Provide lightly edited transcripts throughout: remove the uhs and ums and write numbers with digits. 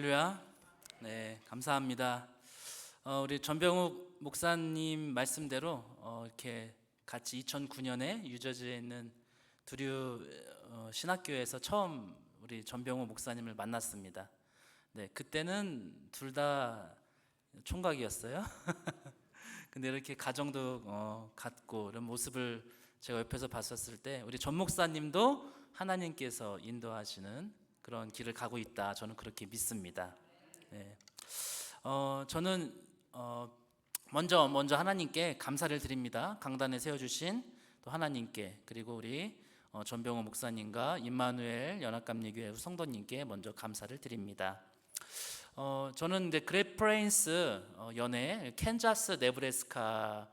할렐루야. 네, 감사합니다. 우리 전병욱 목사님 말씀대로 이렇게 같이 2009년에 유저지에 있는 두류 신학교에서 처음 우리 전병욱 목사님을 만났습니다. 네, 그때는 둘 다 총각이었어요. 근데 이렇게 가정도 갖고 이런 모습을 제가 옆에서 봤었을 때 우리 전 목사님도 하나님께서 인도하시는 그런 길을 가고 있다, 저는 그렇게 믿습니다. 네. 저는 먼저 하나님께 감사를 드립니다. 강단에 세워주신 또 하나님께, 그리고 우리 전병호 목사님과 임마누엘 연합감리교회 성도님께 먼저 감사를 드립니다. 저는 이제 그레프레인스 연회, 캔자스 네브래스카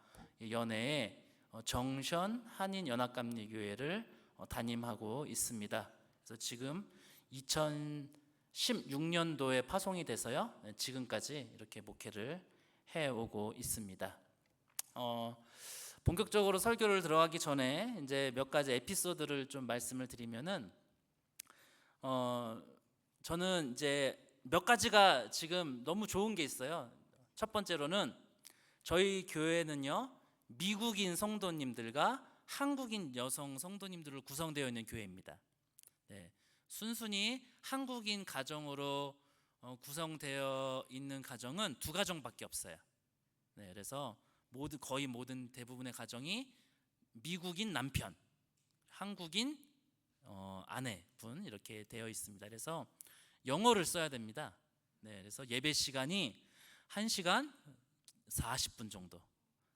연회에 정션 한인 연합감리교회를 담임하고 있습니다. 그래서 지금 2016년도에 파송이 돼서요, 지금까지 이렇게 목회를 해오고 있습니다. 본격적으로 설교를 들어가기 전에 이제 몇 가지 에피소드를 좀 말씀을 드리면은, 저는 이제 몇 가지가 지금 너무 좋은 게 있어요. 첫 번째로는 저희 교회는요, 미국인 성도님들과 한국인 여성 성도님들로 구성되어 있는 교회입니다. 네, 순순히 한국인 가정으로 구성되어 있는 가정은 두 가정밖에 없어요. 네, 그래서 거의 모든 대부분의 가정이 미국인 남편, 한국인 아내분 이렇게 되어 있습니다. 그래서 영어를 써야 됩니다. 네, 그래서 예배 시간이 1시간 40분 정도.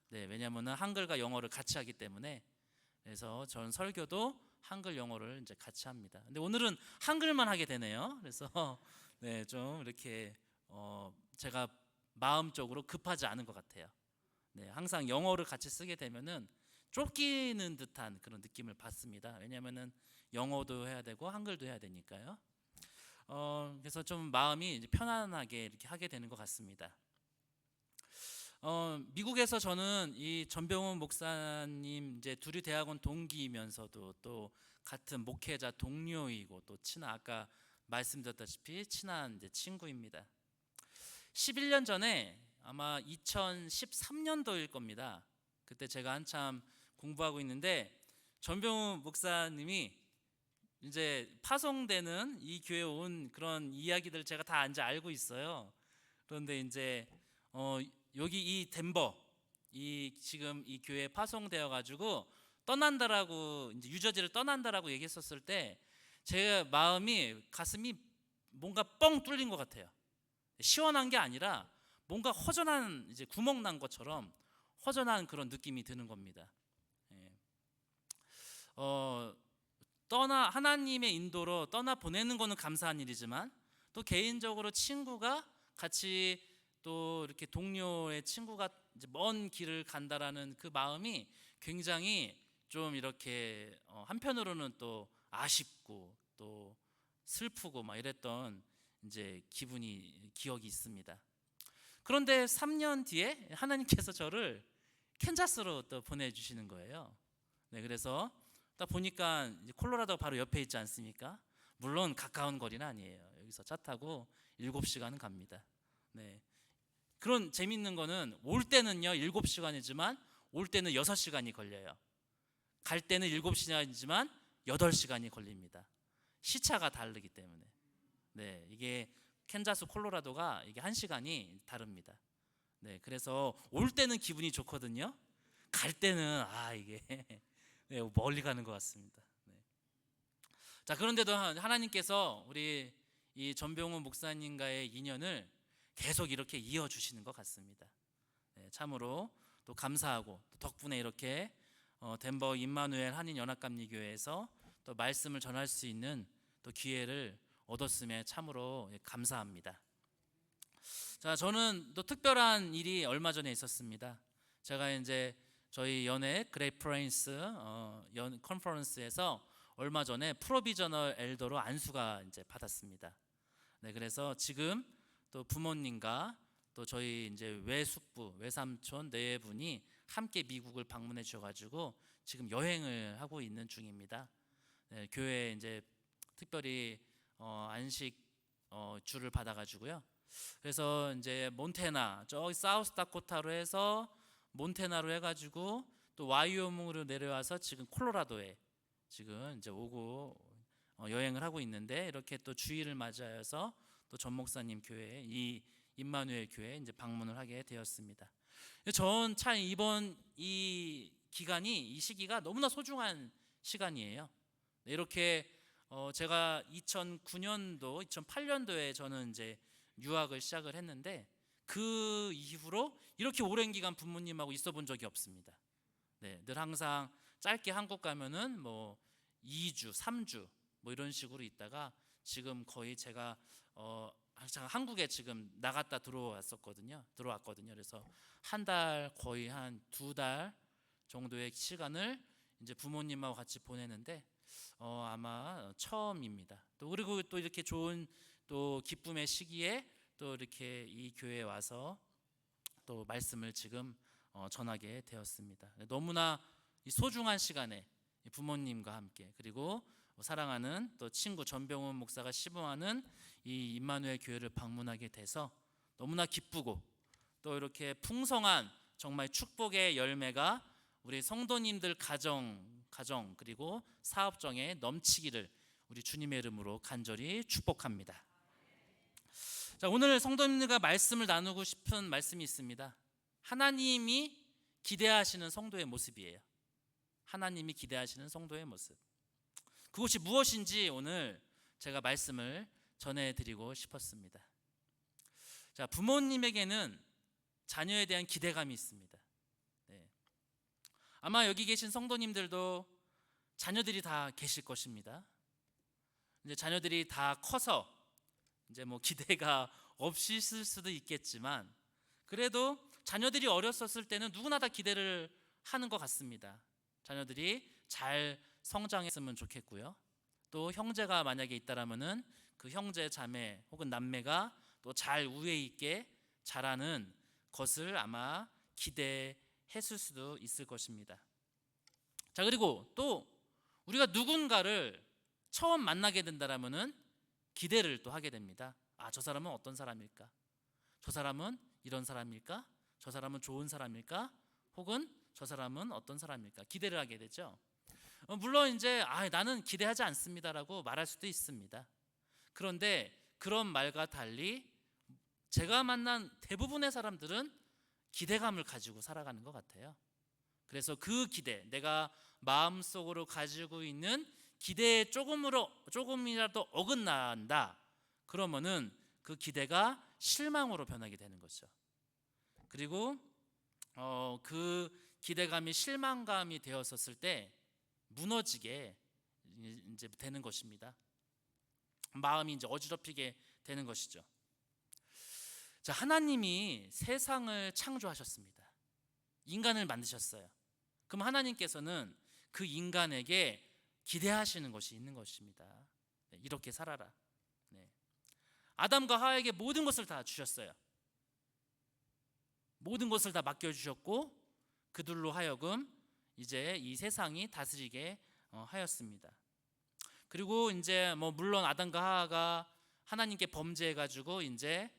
네, 왜냐하면 한글과 영어를 같이 하기 때문에. 그래서 전 설교도 한글 영어를 이제 같이 합니다. 근데 오늘은 한글만 하게 되네요. 그래서 네, 좀 이렇게 제가 마음적으로 급하지 않은 것 같아요. 네, 항상 영어를 같이 쓰게 되면은 쫓기는 듯한 그런 느낌을 받습니다. 왜냐하면은 영어도 해야 되고 한글도 해야 되니까요. 그래서 좀 마음이 이제 편안하게 이렇게 하게 되는 것 같습니다. 미국에서 저는 이 전병훈 목사님 이제 두류 대학원 동기이면서도 또 같은 목회자 동료이고 또 친한, 아까 말씀드렸다시피 친한 이제 친구입니다. 11년 전에 아마 2013년도일 겁니다. 그때 제가 한참 공부하고 있는데 전병훈 목사님이 이제 파송되는 이 교회에 온 그런 이야기들 제가 다 이제 알고 있어요. 그런데 이제 여기 이 덴버, 이 지금 이 교회에 파송되어 가지고 떠난다라고, 이제 유저지를 떠난다라고 얘기했었을 때 제 마음이, 가슴이 뭔가 뻥 뚫린 것 같아요. 시원한 게 아니라 뭔가 허전한, 이제 구멍 난 것처럼 허전한 그런 느낌이 드는 겁니다. 예. 하나님의 인도로 떠나 보내는 거는 감사한 일이지만 또 개인적으로 친구가 같이 또 이렇게 동료의 친구가 이제 먼 길을 간다라는 그 마음이 굉장히 좀 이렇게 한편으로는 또 아쉽고 또 슬프고 막 이랬던 이제 기억이 있습니다. 그런데 3년 뒤에 하나님께서 저를 캔자스로 또 보내주시는 거예요. 네, 그래서 딱 보니까 이제 콜로라도 바로 옆에 있지 않습니까? 물론 가까운 거리는 아니에요. 여기서 차 타고 7시간은 갑니다. 네. 그런 재밌는 거는 올 때는요 7시간이지만 올 때는 6시간이 걸려요. 갈 때는 7시간이지만 8시간이 걸립니다. 시차가 다르기 때문에. 네, 이게 캔자스 콜로라도가 이게 1시간이 다릅니다. 네, 그래서 올 때는 기분이 좋거든요. 갈 때는 이게 네, 멀리 가는 것 같습니다. 네. 자, 그런데도 하나님께서 우리 이 전병훈 목사님과의 인연을 계속 이렇게 이어주시는 것 같습니다. 네, 참으로 또 감사하고 또 덕분에 이렇게 덴버 임마누엘 한인 연합감리교회에서 또 말씀을 전할 수 있는 또 기회를 얻었음에 참으로 감사합니다. 자, 저는 또 특별한 일이 얼마 전에 있었습니다. 제가 이제 저희 연회 그레이프레인스 연 컨퍼런스에서 얼마 전에 프로비저널 엘더로 안수가 이제 받았습니다. 네, 그래서 지금 또 부모님과 또 저희 이제 외숙부, 외삼촌 네 분이 함께 미국을 방문해 주셔가지고 지금 여행을 하고 있는 중입니다. 네, 교회 이제 특별히 안식 주를 받아가지고요. 그래서 이제 몬태나 저기 사우스다코타로 해서 몬태나로 해가지고 또 와이오밍으로 내려와서 지금 콜로라도에 지금 이제 오고 여행을 하고 있는데, 이렇게 또 주일을 맞이하여서 또 전 목사님 교회, 이 임마누엘 교회 이제 방문을 하게 되었습니다. 전 참 이번 이 기간이, 이 시기가 너무나 소중한 시간이에요. 이렇게 제가 2009년도, 2008년도에 저는 이제 유학을 시작을 했는데, 그 이후로 이렇게 오랜 기간 부모님하고 있어 본 적이 없습니다. 네, 늘 항상 짧게 한국 가면은 뭐 2주, 3주 뭐 이런 식으로 있다가, 지금 거의 제가 한국에 지금 나갔다 들어왔거든요. 그래서 한 달, 거의 한 2달 정도의 시간을 이제 부모님하고 같이 보내는데 아마 처음입니다. 또 그리고 또 이렇게 좋은 또 기쁨의 시기에 또 이렇게 이 교회에 와서 또 말씀을 지금 전하게 되었습니다. 너무나 이 소중한 시간에 부모님과 함께, 그리고 사랑하는 또 친구 전병훈 목사가 시봉하는 이 임마누엘 교회를 방문하게 돼서 너무나 기쁘고, 또 이렇게 풍성한 정말 축복의 열매가 우리 성도님들 가정 그리고 사업정에 넘치기를 우리 주님의 이름으로 간절히 축복합니다. 자, 오늘 성도님들과 말씀을 나누고 싶은 말씀이 있습니다. 하나님이 기대하시는 성도의 모습이에요. 하나님이 기대하시는 성도의 모습. 그것이 무엇인지 오늘 제가 말씀을 전해드리고 싶었습니다. 자, 부모님에게는 자녀에 대한 기대감이 있습니다. 네. 아마 여기 계신 성도님들도 자녀들이 다 계실 것입니다. 이제 자녀들이 다 커서 이제 뭐 기대가 없이 있을 수도 있겠지만, 그래도 자녀들이 어렸었을 때는 누구나 다 기대를 하는 것 같습니다. 자녀들이 잘 성장했으면 좋겠고요. 또 형제가 만약에 있다라면은 그 형제, 자매 혹은 남매가 또 잘 우애 있게 자라는 것을 아마 기대했을 수도 있을 것입니다. 자, 그리고 또 우리가 누군가를 처음 만나게 된다라면은 기대를 또 하게 됩니다. 아, 저 사람은 어떤 사람일까? 저 사람은 이런 사람일까? 저 사람은 좋은 사람일까? 혹은 저 사람은 어떤 사람일까? 기대를 하게 되죠. 물론 이제 나는 기대하지 않습니다라고 말할 수도 있습니다. 그런데 그런 말과 달리 제가 만난 대부분의 사람들은 기대감을 가지고 살아가는 것 같아요. 그래서 그 기대, 내가 마음속으로 가지고 있는 기대에 조금이라도 어긋난다, 그러면은 그 기대가 실망으로 변하게 되는 거죠. 그리고 그 기대감이 실망감이 되었었을 때 무너지게 이제 되는 것입니다. 마음이 이제 어지럽히게 되는 것이죠. 자, 하나님이 세상을 창조하셨습니다. 인간을 만드셨어요. 그럼 하나님께서는 그 인간에게 기대하시는 것이 있는 것입니다. 네, 이렇게 살아라. 네. 아담과 하와에게 모든 것을 다 주셨어요. 모든 것을 다 맡겨주셨고, 그들로 하여금 이제 이 세상이 다스리게 하였습니다. 그리고 이제 뭐 물론 아담과 하와가 하나님께 범죄해가지고 이제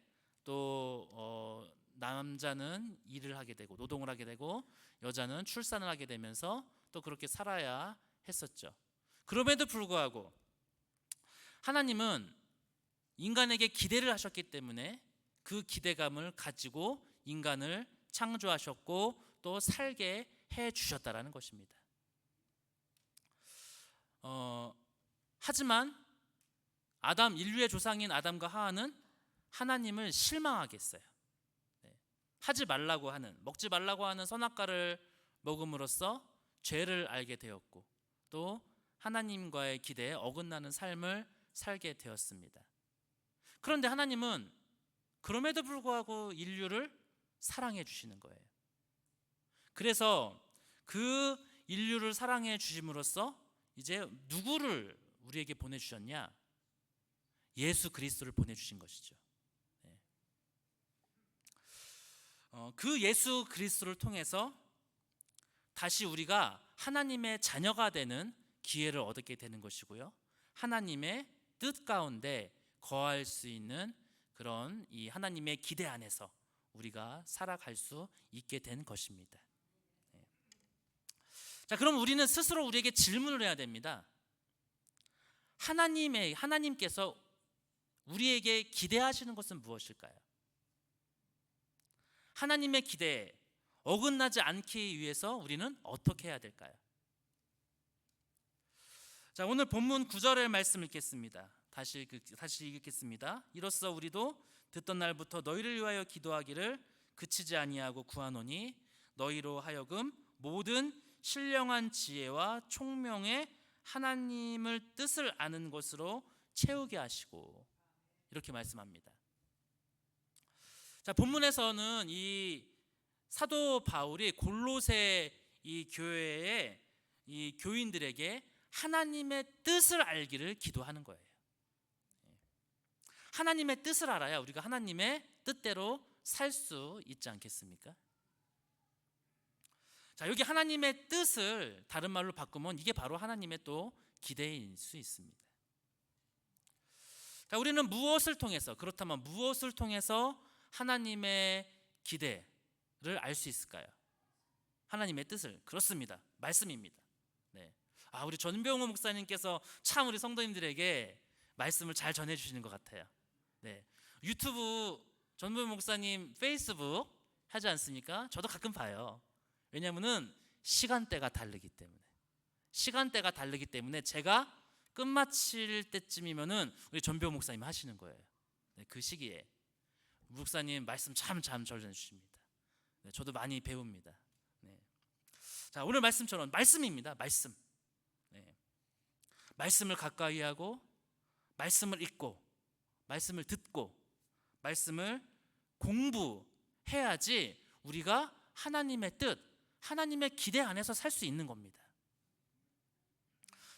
또 남자는 일을 하게 되고 노동을 하게 되고 여자는 출산을 하게 되면서 또 그렇게 살아야 했었죠. 그럼에도 불구하고 하나님은 인간에게 기대를 하셨기 때문에 그 기대감을 가지고 인간을 창조하셨고 또 살게 해 주셨다라는 것입니다. 하지만 인류의 조상인 아담과 하와는 하나님을 실망하게 했어요. 네. 먹지 말라고 하는 선악과를 먹음으로써 죄를 알게 되었고, 또 하나님과의 기대에 어긋나는 삶을 살게 되었습니다. 그런데 하나님은 그럼에도 불구하고 인류를 사랑해 주시는 거예요. 그래서 그 인류를 사랑해 주심으로써 이제 누구를 우리에게 보내주셨냐? 예수 그리스도를 보내주신 것이죠. 네. 그 예수 그리스도를 통해서 다시 우리가 하나님의 자녀가 되는 기회를 얻게 되는 것이고요. 하나님의 뜻 가운데 거할 수 있는 그런 이 하나님의 기대 안에서 우리가 살아갈 수 있게 된 것입니다. 자, 그럼 우리는 스스로 우리에게 질문을 해야 됩니다. 하나님께서 우리에게 기대하시는 것은 무엇일까요? 하나님의 기대에 어긋나지 않기 위해서 우리는 어떻게 해야 될까요? 자, 오늘 본문 9절의 말씀 읽겠습니다. 다시 읽겠습니다. 이로써 우리도 듣던 날부터 너희를 위하여 기도하기를 그치지 아니하고 구하노니 너희로 하여금 모든 신령한 지혜와 총명의 하나님을 뜻을 아는 것으로 채우게 하시고, 이렇게 말씀합니다. 자, 본문에서는 이 사도 바울이 골로새 이 교회의 이 교인들에게 하나님의 뜻을 알기를 기도하는 거예요. 하나님의 뜻을 알아야 우리가 하나님의 뜻대로 살 수 있지 않겠습니까? 자, 여기 하나님의 뜻을 다른 말로 바꾸면 이게 바로 하나님의 또 기대일 수 있습니다. 자, 우리는 그렇다면 무엇을 통해서 하나님의 기대를 알 수 있을까요? 하나님의 뜻을, 그렇습니다. 말씀입니다. 네. 우리 전병호 목사님께서 참 우리 성도님들에게 말씀을 잘 전해주시는 것 같아요. 네. 유튜브 전병호 목사님 페이스북 하지 않습니까? 저도 가끔 봐요. 왜냐하면은 시간대가 다르기 때문에 제가 끝마칠 때쯤이면은 우리 전병호 목사님 하시는 거예요. 네, 그 시기에 목사님 말씀 참 전해주십니다. 네, 저도 많이 배웁니다. 네. 자, 오늘 말씀처럼 말씀입니다. 말씀. 네. 말씀을 가까이 하고, 말씀을 읽고, 말씀을 듣고, 말씀을 공부해야지 우리가 하나님의 뜻, 하나님의 기대 안에서 살 수 있는 겁니다.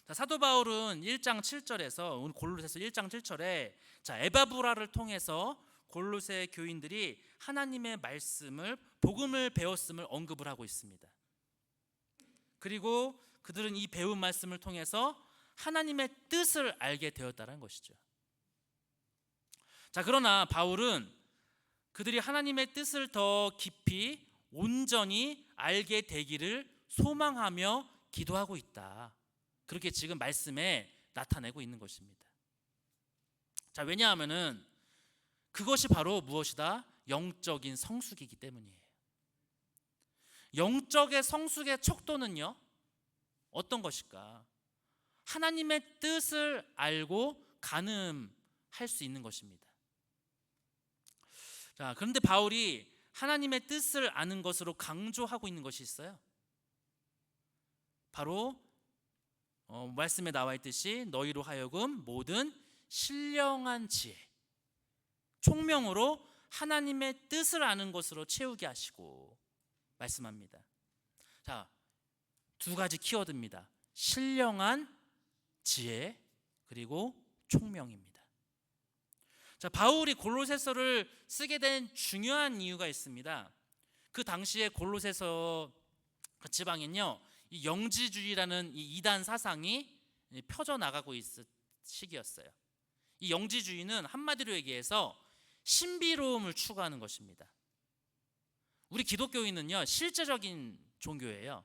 자, 사도 바울은 1장 7절에서 오늘 골로새서 1장 7절에 자, 에바브라를 통해서 골로새 교인들이 하나님의 말씀을 복음을 배웠음을 언급을 하고 있습니다. 그리고 그들은 이 배운 말씀을 통해서 하나님의 뜻을 알게 되었다는 것이죠. 자, 그러나 바울은 그들이 하나님의 뜻을 더 깊이 온전히 알게 되기를 소망하며 기도하고 있다. 그렇게 지금 말씀에 나타내고 있는 것입니다. 자, 왜냐하면은 그것이 바로 무엇이다? 영적인 성숙이기 때문이에요. 영적의 성숙의 척도는요, 어떤 것일까? 하나님의 뜻을 알고 가늠할 수 있는 것입니다. 자, 그런데 바울이 하나님의 뜻을 아는 것으로 강조하고 있는 것이 있어요. 바로 말씀에 나와 있듯이 너희로 하여금 모든 신령한 지혜, 총명으로 하나님의 뜻을 아는 것으로 채우게 하시고 말씀합니다. 자, 두 가지 키워드입니다. 신령한 지혜 그리고 총명입니다. 자, 바울이 골로새서를 쓰게 된 중요한 이유가 있습니다. 그 당시에 골로새서 그 지방엔요, 이 영지주의라는 이 이단 사상이 펴져 나가고 있을 시기였어요. 이 영지주의는 한마디로 얘기해서 신비로움을 추구하는 것입니다. 우리 기독교인은요, 실제적인 종교예요.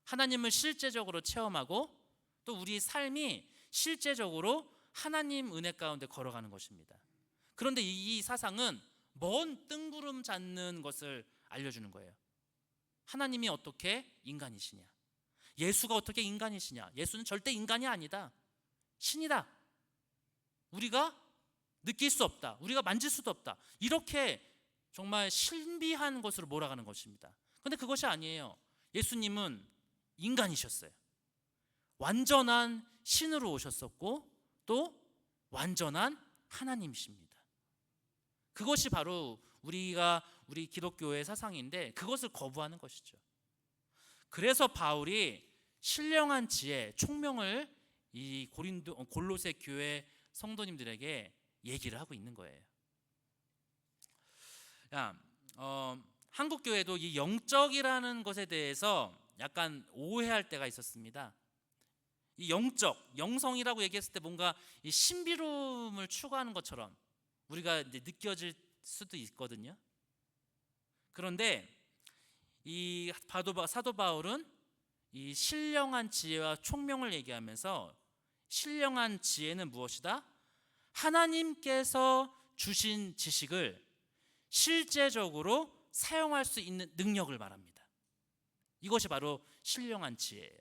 하나님을 실제적으로 체험하고 또 우리 삶이 실제적으로 하나님 은혜 가운데 걸어가는 것입니다. 그런데 이 사상은 먼 뜬구름 잡는 것을 알려주는 거예요. 하나님이 어떻게 인간이시냐, 예수가 어떻게 인간이시냐, 예수는 절대 인간이 아니다, 신이다, 우리가 느낄 수 없다, 우리가 만질 수도 없다, 이렇게 정말 신비한 것으로 몰아가는 것입니다. 그런데 그것이 아니에요. 예수님은 인간이셨어요. 완전한 신으로 오셨었고 또 완전한 하나님이십니다. 그것이 바로 우리 기독교의 사상인데 그것을 거부하는 것이죠. 그래서 바울이 신령한 지혜, 총명을 이 골로새 교회 성도님들에게 얘기를 하고 있는 거예요. 한국 교회도 이 영적이라는 것에 대해서 약간 오해할 때가 있었습니다. 이 영성이라고 얘기했을 때 뭔가 이 신비로움을 추구하는 것처럼 우리가 이제 느껴질 수도 있거든요. 그런데 이 사도 바울은 이 신령한 지혜와 총명을 얘기하면서 신령한 지혜는 무엇이다? 하나님께서 주신 지식을 실제적으로 사용할 수 있는 능력을 말합니다. 이것이 바로 신령한 지혜예요.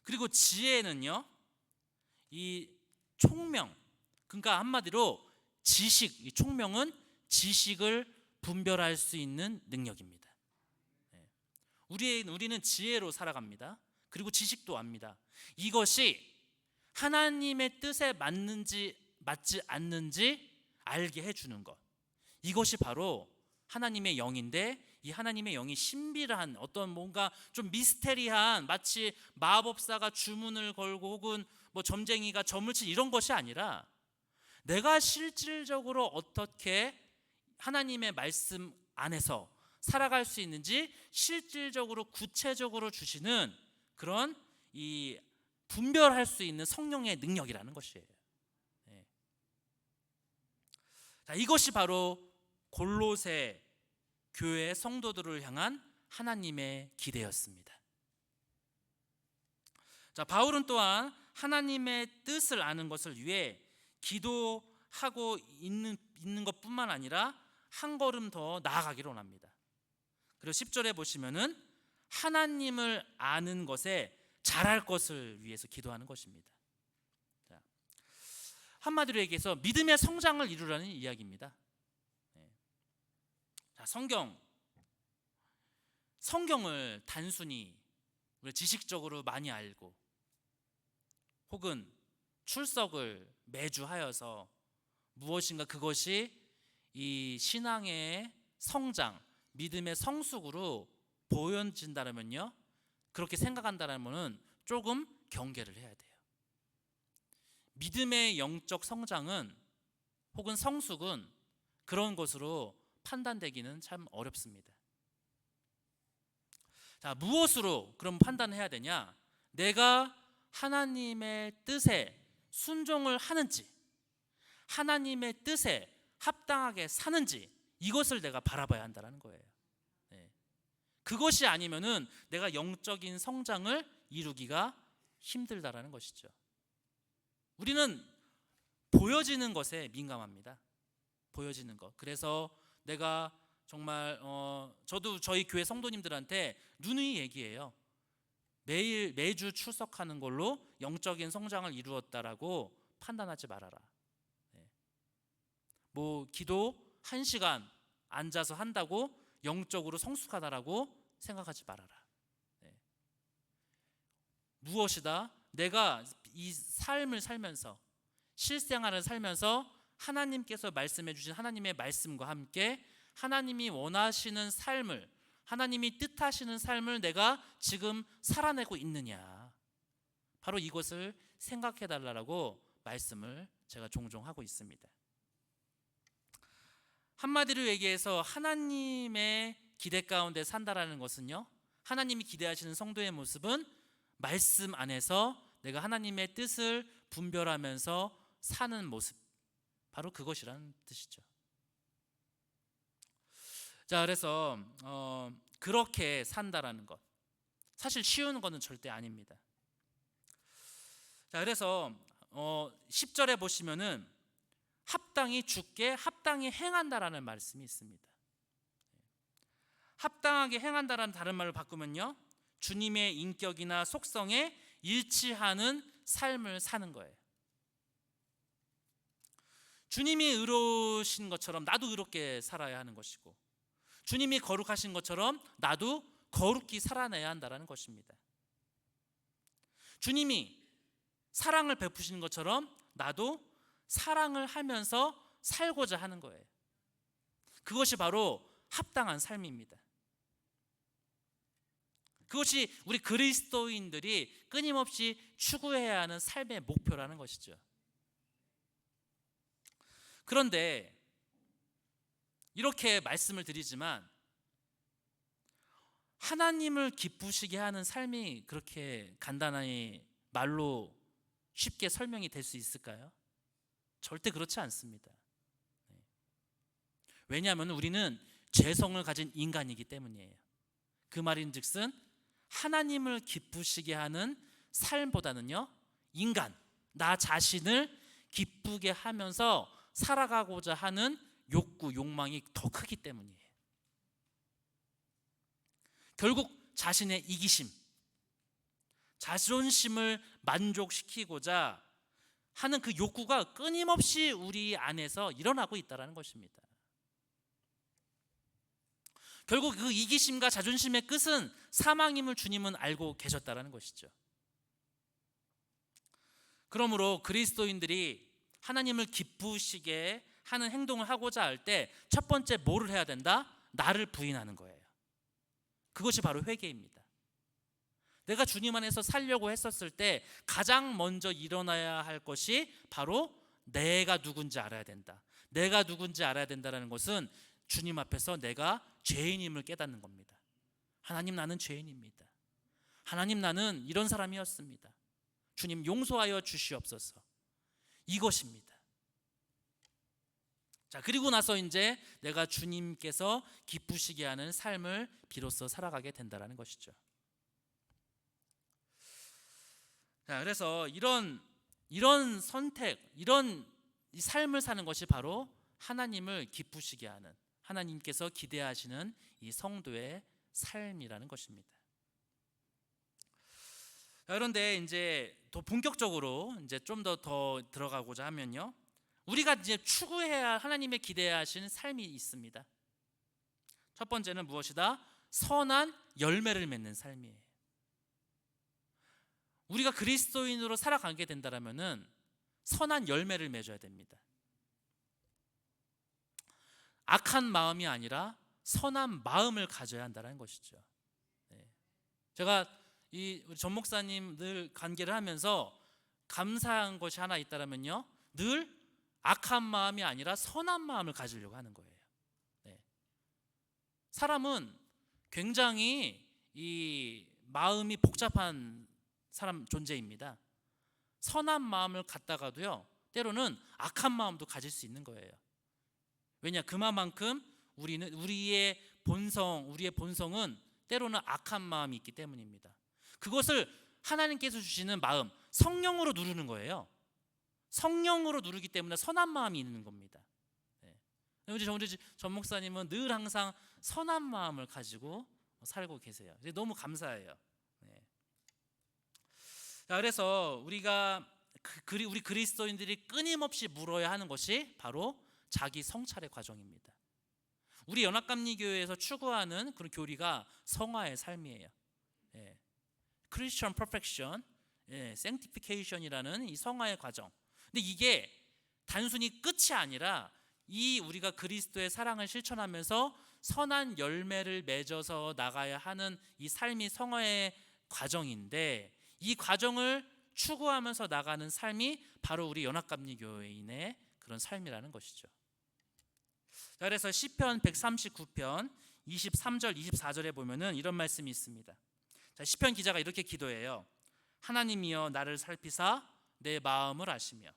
그리고 지혜는요, 이 총명, 그러니까 한마디로 지식, 이 총명은 지식을 분별할 수 있는 능력입니다. 우리는 지혜로 살아갑니다. 그리고 지식도 압니다. 이것이 하나님의 뜻에 맞는지 맞지 않는지 알게 해주는 것, 이것이 바로 하나님의 영인데, 이 하나님의 영이 신비한 어떤 뭔가 좀 미스테리한, 마치 마법사가 주문을 걸고 혹은 뭐 점쟁이가 점을 친 이런 것이 아니라 내가 실질적으로 어떻게 하나님의 말씀 안에서 살아갈 수 있는지 실질적으로 구체적으로 주시는 그런 이 분별할 수 있는 성령의 능력이라는 것이에요. 자, 이것이 바로 골로새 교회 성도들을 향한 하나님의 기대였습니다. 자, 바울은 또한 하나님의 뜻을 아는 것을 위해 기도하고 있는 것뿐만 아니라 한 걸음 더 나아가기를 원합니다. 그리고 10절에 보시면은 하나님을 아는 것에 잘할 것을 위해서 기도하는 것입니다. 자, 한마디로 얘기해서 믿음의 성장을 이루라는 이야기입니다. 자, 성경을 단순히 우리가 지식적으로 많이 알고 혹은 출석을 매주 하여서 무엇인가 그것이 이 신앙의 성장, 믿음의 성숙으로 보여진다면요, 그렇게 생각한다면 조금 경계를 해야 돼요. 믿음의 영적 성장은 혹은 성숙은 그런 것으로 판단되기는 참 어렵습니다. 자, 무엇으로 그럼 판단해야 되냐? 내가 하나님의 뜻에 순종을 하는지, 하나님의 뜻에 합당하게 사는지, 이것을 내가 바라봐야 한다는 거예요. 그것이 아니면은 내가 영적인 성장을 이루기가 힘들다라는 것이죠. 우리는 보여지는 것에 민감합니다. 보여지는 것. 그래서 내가 정말 저도 저희 교회 성도님들한테 누누이 얘기해요. 매주 출석하는 걸로 영적인 성장을 이루었다라고 판단하지 말아라. 뭐 기도 1시간 앉아서 한다고 영적으로 성숙하다라고 생각하지 말아라. 무엇이다? 내가 이 삶을 살면서, 실생활을 살면서 하나님께서 말씀해 주신 하나님의 말씀과 함께 하나님이 원하시는 삶을, 하나님이 뜻하시는 삶을 내가 지금 살아내고 있느냐, 바로 이것을 생각해 달라고 말씀을 제가 종종 하고 있습니다. 한마디로 얘기해서 하나님의 기대 가운데 산다라는 것은요, 하나님이 기대하시는 성도의 모습은 말씀 안에서 내가 하나님의 뜻을 분별하면서 사는 모습, 바로 그것이라는 뜻이죠. 자, 그래서 그렇게 산다라는 것, 사실 쉬운 것은 절대 아닙니다. 자, 그래서 10절에 보시면은 합당히 주께 합당히 행한다라는 말씀이 있습니다. 합당하게 행한다라는 다른 말로 바꾸면요, 주님의 인격이나 속성에 일치하는 삶을 사는 거예요. 주님이 의로우신 것처럼 나도 의롭게 살아야 하는 것이고, 주님이 거룩하신 것처럼 나도 거룩히 살아내야 한다는 것입니다. 주님이 사랑을 베푸시는 것처럼 나도 사랑을 하면서 살고자 하는 거예요. 그것이 바로 합당한 삶입니다. 그것이 우리 그리스도인들이 끊임없이 추구해야 하는 삶의 목표라는 것이죠. 그런데 이렇게 말씀을 드리지만 하나님을 기쁘시게 하는 삶이 그렇게 간단하게 말로 쉽게 설명이 될 수 있을까요? 절대 그렇지 않습니다. 왜냐하면 우리는 죄성을 가진 인간이기 때문이에요. 그 말인즉슨 하나님을 기쁘시게 하는 삶보다는요, 인간, 나 자신을 기쁘게 하면서 살아가고자 하는 욕구, 욕망이 더 크기 때문이에요. 결국 자신의 이기심, 자존심을 만족시키고자 하는 그 욕구가 끊임없이 우리 안에서 일어나고 있다는 것입니다. 결국 그 이기심과 자존심의 끝은 사망임을 주님은 알고 계셨다는 것이죠. 그러므로 그리스도인들이 하나님을 기쁘시게 하는 행동을 하고자 할 때 첫 번째 뭐를 해야 된다? 나를 부인하는 거예요. 그것이 바로 회개입니다. 내가 주님 안에서 살려고 했었을 때 가장 먼저 일어나야 할 것이 바로 내가 누군지 알아야 된다. 내가 누군지 알아야 된다는 것은 주님 앞에서 내가 죄인임을 깨닫는 겁니다. 하나님, 나는 죄인입니다. 하나님, 나는 이런 사람이었습니다. 주님, 용서하여 주시옵소서. 이것입니다. 자, 그리고 나서 이제 내가 주님께서 기쁘시게 하는 삶을 비로소 살아가게 된다는 것이죠. 자, 그래서 이런 선택, 이런 이 삶을 사는 것이 바로 하나님을 기쁘시게 하는, 하나님께서 기대하시는 이 성도의 삶이라는 것입니다. 자, 그런데 이제 더 본격적으로 이제 좀 더 들어가고자 하면요, 우리가 이제 추구해야 할, 하나님의 기대하시는 삶이 있습니다. 첫 번째는 무엇이다? 선한 열매를 맺는 삶이에요. 우리가 그리스도인으로 살아가게 된다면은 선한 열매를 맺어야 됩니다. 악한 마음이 아니라 선한 마음을 가져야 한다는 것이죠. 제가 우리 전 목사님 늘 관계를 하면서 감사한 것이 하나 있다면요, 늘 악한 마음이 아니라 선한 마음을 가지려고 하는 거예요. 사람은 굉장히 이 마음이 복잡한 사람 존재입니다. 선한 마음을 갖다가도요, 때로는 악한 마음도 가질 수 있는 거예요. 왜냐, 그만큼 우리의 본성은 때로는 악한 마음이 있기 때문입니다. 그것을 하나님께서 주시는 마음, 성령으로 누르는 거예요. 성령으로 누르기 때문에 선한 마음이 있는 겁니다. 우리 전 목사님은 늘 항상 선한 마음을 가지고 살고 계세요. 너무 감사해요. 자, 그래서 우리 그리스도인들이 끊임없이 물어야 하는 것이 바로 자기 성찰의 과정입니다. 우리 연합감리교회에서 추구하는 그런 교리가 성화의 삶이에요. Christian Perfection, Sanctification이라는 이 성화의 과정. 근데 이게 단순히 끝이 아니라 이 우리가 그리스도의 사랑을 실천하면서 선한 열매를 맺어서 나가야 하는 이 삶이 성화의 과정인데, 이 과정을 추구하면서 나가는 삶이 바로 우리 연합감리교회인의 그런 삶이라는 것이죠. 자, 그래서 시편 139편 23절 24절에 보면은 이런 말씀이 있습니다. 자, 시편 기자가 이렇게 기도해요. 하나님이여 나를 살피사 내 마음을 아시며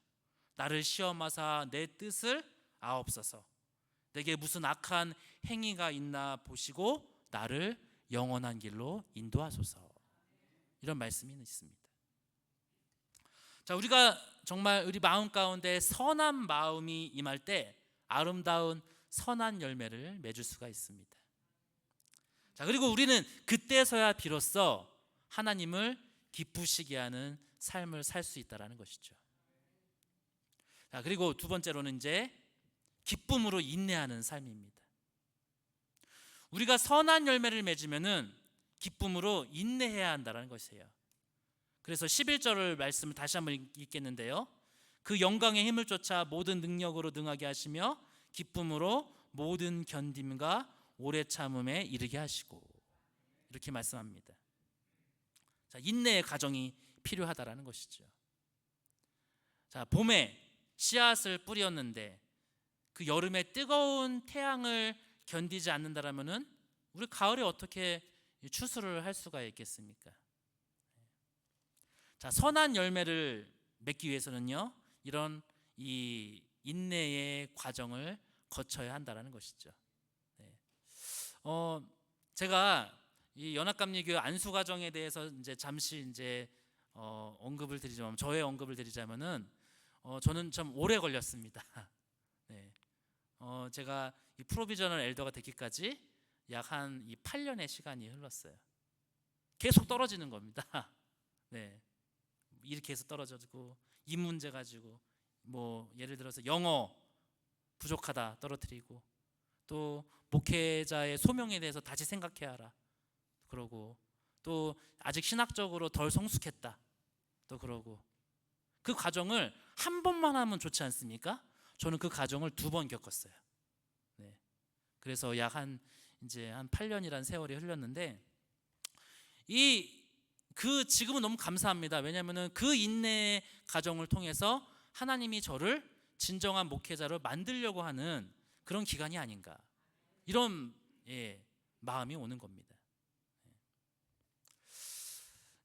나를 시험하사 내 뜻을 아옵소서. 내게 무슨 악한 행위가 있나 보시고 나를 영원한 길로 인도하소서. 이런 말씀이 있습니다. 자, 우리가 정말 우리 마음 가운데 선한 마음이 임할 때 아름다운 선한 열매를 맺을 수가 있습니다. 자, 그리고 우리는 그때서야 비로소 하나님을 기쁘시게 하는 삶을 살 수 있다는 것이죠. 자, 그리고 두 번째로는 이제 기쁨으로 인내하는 삶입니다. 우리가 선한 열매를 맺으면은 기쁨으로 인내해야 한다는 것이에요. 그래서 11절을 말씀을 다시 한번 읽겠는데요. 그 영광의 힘을 쫓아 모든 능력으로 능하게 하시며 기쁨으로 모든 견딤과 오래 참음에 이르게 하시고, 이렇게 말씀합니다. 자, 인내의 과정이 필요하다라는 것이죠. 자, 봄에 씨앗을 뿌렸는데 그 여름에 뜨거운 태양을 견디지 않는다라면은 우리 가을에 어떻게 추수를 할 수가 있겠습니까? 자, 선한 열매를 맺기 위해서는요, 이런 이 인내의 과정을 거쳐야 한다라는 것이죠. 네. 제가 이 연합감리교회 안수 과정에 대해서 이제 잠시 이제 언급을 드리자면, 저의 언급을 드리자면은 저는 좀 오래 걸렸습니다. 네. 제가 이 프로비저널 엘더가 되기까지 약 한 8년의 시간이 흘렀어요. 계속 떨어지는 겁니다. 네. 이렇게 해서 떨어지고, 이 문제 가지고 뭐 예를 들어서 영어 부족하다 떨어뜨리고, 또 목회자의 소명에 대해서 다시 생각해야 하라 그러고, 또 아직 신학적으로 덜 성숙했다 또 그러고, 그 과정을 한 번만 하면 좋지 않습니까? 저는 그 과정을 2번 겪었어요. 네. 그래서 약 한 8년이라는 세월이 흘렀는데, 지금은 너무 감사합니다. 왜냐하면 그 인내의 과정을 통해서 하나님이 저를 진정한 목회자로 만들려고 하는 그런 기간이 아닌가, 이런 마음이 오는 겁니다.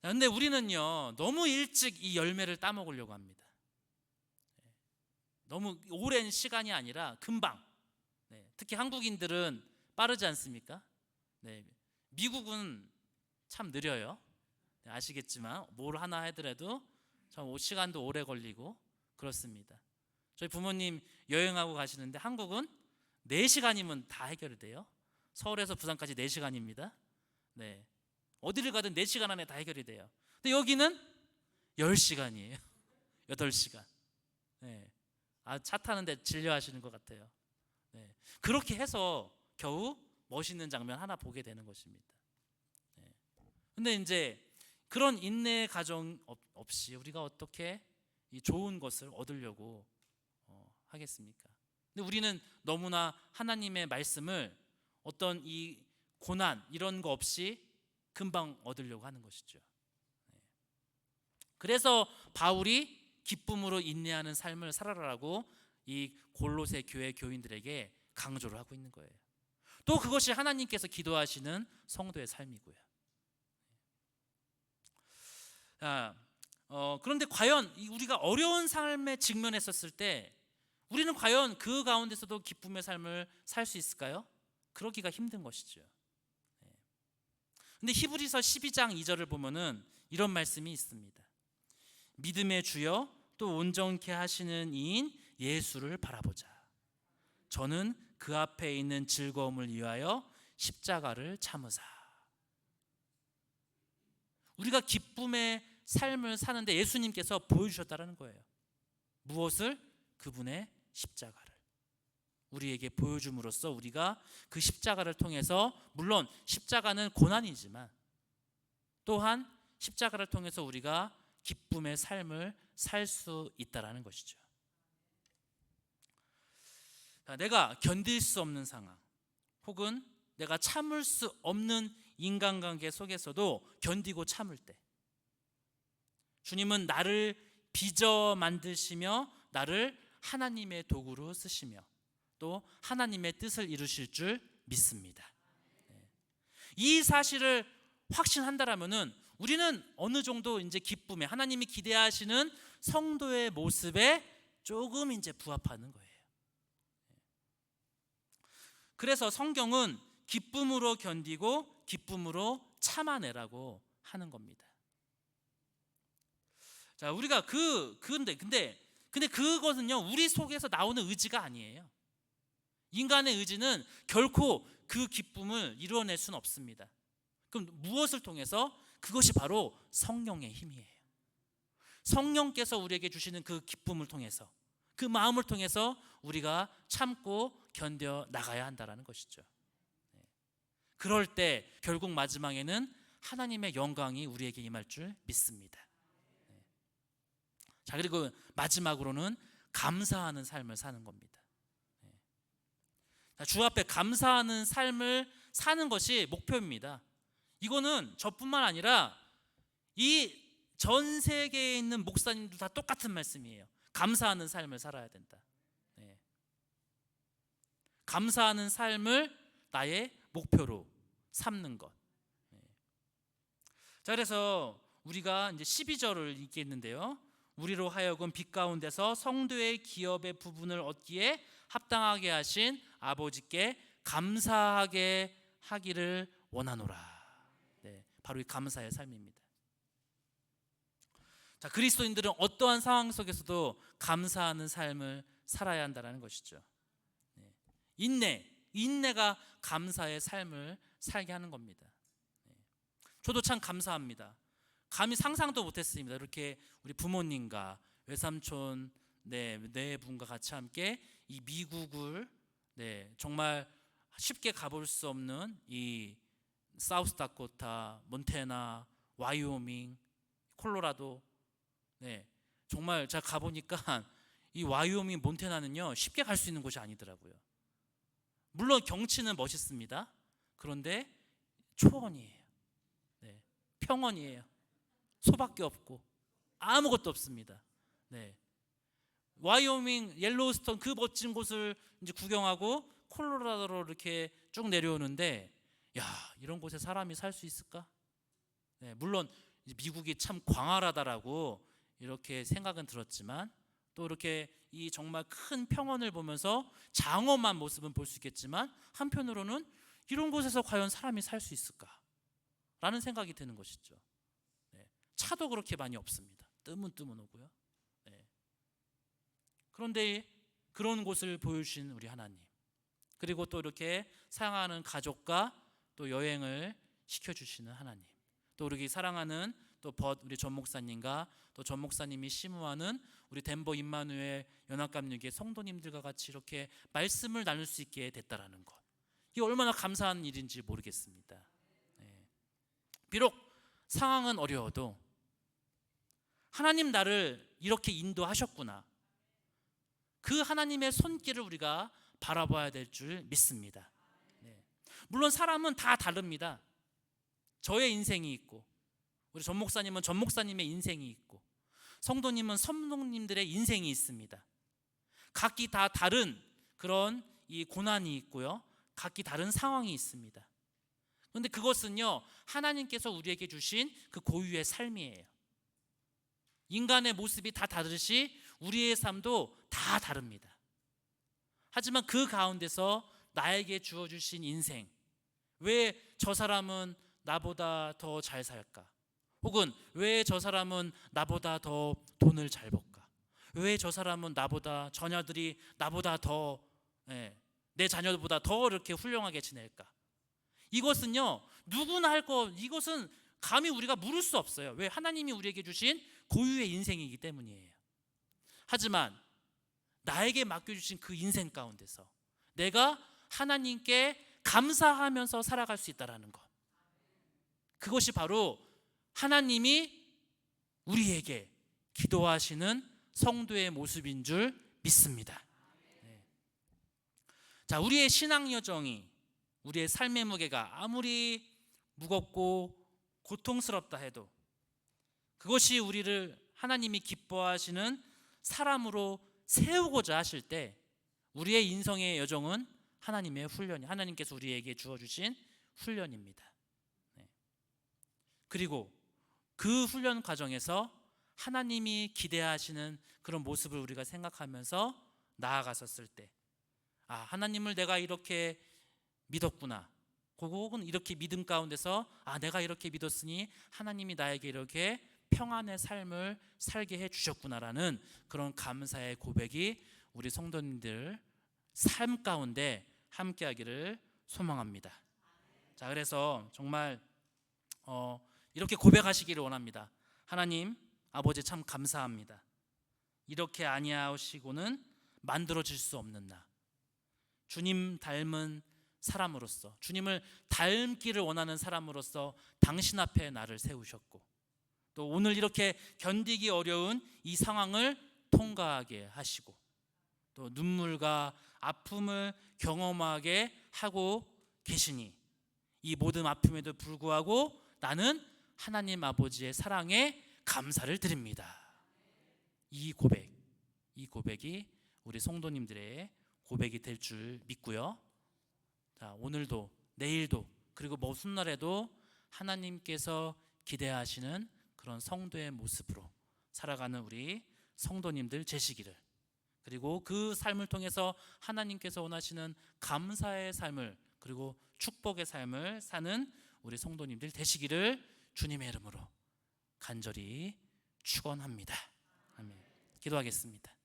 그런데 우리는요, 너무 일찍 이 열매를 따먹으려고 합니다. 너무 오랜 시간이 아니라 금방. 특히 한국인들은 빠르지 않습니까? 미국은 참 느려요. 아시겠지만 뭘 하나 하더라도 참 시간도 오래 걸리고 그렇습니다. 저희 부모님 여행하고 가시는데 한국은 4시간이면 다 해결이 돼요. 서울에서 부산까지 4시간입니다. 어디를 가든 4시간 안에 다 해결이 돼요. 근데 여기는 10시간이에요. 8시간. 차 타는데 진료하시는 것 같아요. 그렇게 해서 겨우 멋있는 장면 하나 보게 되는 것입니다. 근데 이제 그런 인내의 과정 없이 우리가 어떻게 이 좋은 것을 얻으려고 하겠습니까? 근데 우리는 너무나 하나님의 말씀을 어떤 이 고난 이런 거 없이 금방 얻으려고 하는 것이죠. 그래서 바울이 기쁨으로 인내하는 삶을 살아라라고 이 골로새 교회 교인들에게 강조를 하고 있는 거예요. 또 그것이 하나님께서 기도하시는 성도의 삶이고요. 그런데 과연 우리가 어려운 삶에 직면했었을 때 우리는 과연 그 가운데서도 기쁨의 삶을 살 수 있을까요? 그러기가 힘든 것이죠. 근데 히브리서 12장 2절을 보면은 이런 말씀이 있습니다. 믿음의 주여 또 온전케 하시는 이인 예수를 바라보자. 저는 그 앞에 있는 즐거움을 위하여 십자가를 참으사. 우리가 기쁨의 삶을 사는데 예수님께서 보여주셨다는 거예요. 무엇을? 그분의 십자가를 우리에게 보여줌으로써 우리가 그 십자가를 통해서, 물론 십자가는 고난이지만 또한 십자가를 통해서 우리가 기쁨의 삶을 살 수 있다는 것이죠. 내가 견딜 수 없는 상황, 혹은 내가 참을 수 없는 인간관계 속에서도 견디고 참을 때 주님은 나를 빚어 만드시며 나를 하나님의 도구로 쓰시며 또 하나님의 뜻을 이루실 줄 믿습니다. 이 사실을 확신한다라면은 우리는 어느 정도 이제 기쁨에, 하나님이 기대하시는 성도의 모습에 조금 이제 부합하는 거예요. 그래서 성경은 기쁨으로 견디고 기쁨으로 참아내라고 하는 겁니다. 자, 우리가 근데 그것은요, 우리 속에서 나오는 의지가 아니에요. 인간의 의지는 결코 그 기쁨을 이루어낼 수는 없습니다. 그럼 무엇을 통해서? 그것이 바로 성령의 힘이에요. 성령께서 우리에게 주시는 그 기쁨을 통해서, 그 마음을 통해서 우리가 참고 견뎌 나가야 한다는 것이죠. 그럴 때 결국 마지막에는 하나님의 영광이 우리에게 임할 줄 믿습니다. 자, 그리고 마지막으로는 감사하는 삶을 사는 겁니다. 주 앞에 감사하는 삶을 사는 것이 목표입니다. 이거는 저뿐만 아니라 이 전 세계에 있는 목사님도 다 똑같은 말씀이에요. 감사하는 삶을 살아야 된다. 감사하는 삶을 나의 목표로 삼는 것. 자, 그래서 우리가 이제 12절을 읽겠는데요. 우리로 하여금 빛 가운데서 성도의 기업의 부분을 얻기에 합당하게 하신 아버지께 감사하게 하기를 원하노라. 네, 바로 이 감사의 삶입니다. 자, 그리스도인들은 어떠한 상황 속에서도 감사하는 삶을 살아야 한다는 것이죠. 네, 인내가 감사의 삶을 살게 하는 겁니다. 네, 저도 참 감사합니다. 감히 상상도 못했습니다. 이렇게 우리 부모님과 외삼촌 네 분과 같이 함께 이 미국을 정말 쉽게 가볼 수 없는 이 사우스다코타, 몬태나, 와이오밍, 콜로라도 정말 제가 가보니까 이 와이오밍, 몬태나는요 쉽게 갈 수 있는 곳이 아니더라고요. 물론 경치는 멋있습니다. 그런데 초원이에요. 평원이에요. 소밖에 없고 아무것도 없습니다. 와이오밍, 옐로우스톤 그 멋진 곳을 이제 구경하고 콜로라도로 이렇게 쭉 내려오는데, 야, 이런 곳에 사람이 살 수 있을까? 물론 미국이 참 광활하다라고 이렇게 생각은 들었지만, 또 이렇게 이 정말 큰 평원을 보면서 장엄한 모습은 볼 수 있겠지만, 한편으로는 이런 곳에서 과연 사람이 살 수 있을까? 라는 생각이 드는 것이죠. 차도 그렇게 많이 없습니다. 뜨문뜨문 오고요. 그런데 그런 곳을 보여주신 우리 하나님, 그리고 또 이렇게 사랑하는 가족과 또 여행을 시켜주시는 하나님, 또 우리 사랑하는 또 우리 전 목사님과 또 전 목사님이 심우하는 우리 덴버 임마누엘 연합감육의 성도님들과 같이 이렇게 말씀을 나눌 수 있게 됐다라는 것, 이게 얼마나 감사한 일인지 모르겠습니다. 비록 상황은 어려워도 하나님 나를 이렇게 인도하셨구나, 그 하나님의 손길을 우리가 바라봐야 될 줄 믿습니다. 물론 사람은 다 다릅니다. 저의 인생이 있고, 우리 전 목사님은 전 목사님의 인생이 있고, 성도님은 성도님들의 인생이 있습니다. 각기 다 다른 그런 이 고난이 있고요, 각기 다른 상황이 있습니다. 그런데 그것은요, 하나님께서 우리에게 주신 그 고유의 삶이에요. 인간의 모습이 다 다르듯이 우리의 삶도 다 다릅니다. 하지만 그 가운데서 나에게 주어주신 인생, 왜 저 사람은 나보다 더 잘 살까? 혹은 왜 저 사람은 나보다 더 돈을 잘 벌까? 왜 저 사람은 나보다, 자녀들이 나보다 더, 내 자녀보다 더 이렇게 훌륭하게 지낼까? 이것은요, 누구나 할 거, 이것은 감히 우리가 물을 수 없어요. 왜? 하나님이 우리에게 주신 고유의 인생이기 때문이에요. 하지만 나에게 맡겨주신 그 인생 가운데서 내가 하나님께 감사하면서 살아갈 수 있다는 것, 그것이 바로 하나님이 우리에게 기도하시는 성도의 모습인 줄 믿습니다. 자, 우리의 신앙 여정이, 우리의 삶의 무게가 아무리 무겁고 고통스럽다 해도 그것이 우리를 하나님이 기뻐하시는 사람으로 세우고자 하실 때 우리의 인생의 여정은 하나님의 훈련이, 하나님께서 우리에게 주어주신 훈련입니다. 그리고 그 훈련 과정에서 하나님이 기대하시는 그런 모습을 우리가 생각하면서 나아갔었을 때, 아, 하나님을 내가 이렇게 믿었구나, 혹은 이렇게 믿음 가운데서 아, 내가 이렇게 믿었으니 하나님이 나에게 이렇게 평안의 삶을 살게 해주셨구나라는 그런 감사의 고백이 우리 성도님들 삶 가운데 함께하기를 소망합니다. 자, 그래서 정말 이렇게 고백하시기를 원합니다. 하나님 아버지, 참 감사합니다. 이렇게 아니하시고는 만들어질 수 없는 나, 주님 닮은 사람으로서, 주님을 닮기를 원하는 사람으로서 당신 앞에 나를 세우셨고, 또 오늘 이렇게 견디기 어려운 이 상황을 통과하게 하시고, 또 눈물과 아픔을 경험하게 하고 계시니 이 모든 아픔에도 불구하고 나는 하나님 아버지의 사랑에 감사를 드립니다. 이 고백이 우리 성도님들의 고백이 될 줄 믿고요. 자, 오늘도 내일도 그리고 무슨 날에도 하나님께서 기대하시는 그런 성도의 모습으로 살아가는 우리 성도님들 되시기를, 그리고 그 삶을 통해서 하나님께서 원하시는 감사의 삶을, 그리고 축복의 삶을 사는 우리 성도님들 되시기를 주님의 이름으로 간절히 축원합니다. 아멘. 기도하겠습니다.